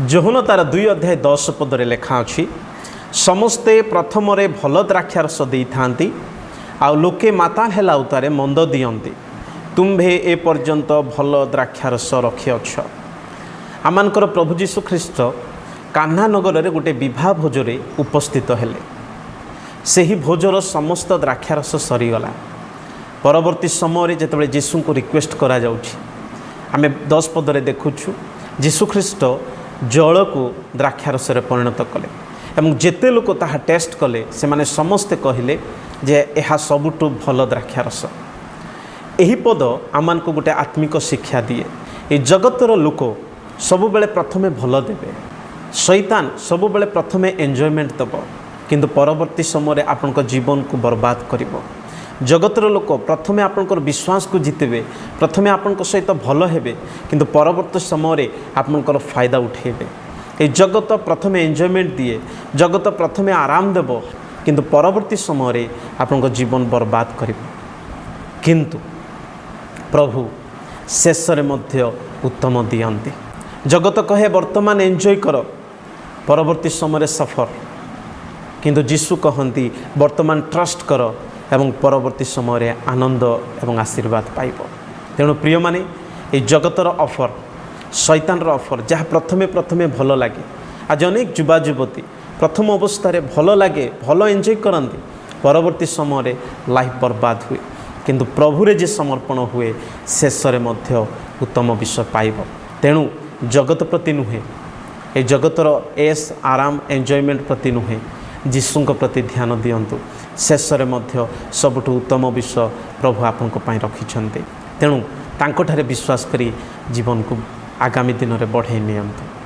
Johan तार 2 अध्याय 10 पदरे लेखा अच्छी समस्ते प्रथम भल द्राक्षारस दे था आ लोके माताल हेला उतारे मंद दियंती तुम्भे ए पर्यंत भल द्राक्षारस रखिअछ। आमानकर प्रभु जीशु ख्रीस्ट कान्हा नगर में गोटे विवाह भोजरे उपस्थित हेले। सही भोजर समस्त द्राक्षारस सरीगला। परवर्ती समय जिते जीशु को रिक्वेस्ट करा जाउछि आमे 10 पदरे देखुछु जीशु ख्रीस्ट जल को द्राक्षारस परिणत कले एवं जेते लोक ताहा टेस्ट कले से माने समस्ते कहिले जे यह सबुठु भल द्राक्षारस। यही पद आमान को गोटे आत्मिक शिक्षा दिए। ये जगतर लोक सबुबले प्रथमे भल देवे, शैतान सबुबले प्रथमे एंजॉयमेंट दब किंतु परवर्ती समय आपन जीवन को बर्बाद करिवो। जगतर लोक प्रथमे आपनकर विश्वास को जितेबे, प्रथमे आपन सहित भल हेबे किंतु परवर्ती समय आपनकर फायदा उठेबे। ये जगत प्रथमे एंजॉयमेंट दिए, जगत प्रथमे आराम देव किंतु परवर्ती समय आपन जीवन बर्बाद करिवो। किंतु प्रभु शेष मध्य उत्तम दियंती। जगत कहे वर्तमान एंजॉय कर, परवर्ती समय सफर, किंतु जीशु कहती वर्तमान ट्रस्ट कर एवं परवर्ती समय आनंद एवं आशीर्वाद पाइब। तेणु प्रिय माने ये जगतर ऑफर, शैतान ऑफर जहाँ प्रथमे प्रथमे भल लगे। आज अनेक युवा युवती प्रथम अवस्था भल लगे, भल एंजॉय करती, परवर्ती समय लाइफ बर्बाद हुए किंतु प्रभुरे जे समर्पण हुए शेष मध्य उत्तम विषय पाइब। तेणु जगत प्रति नुहे, ये जगतर एस आराम एंजॉयमेंट प्रति नुहे, जीशु प्रति ध्यान दियंतु। शेष मध्य सबुठु उत्तम विषय प्रभु आपन को पाई रखिछन्ते। तेणु तांको ठारे विश्वास करी जीवन को आगामी दिन में बढ़ाई नियंतु।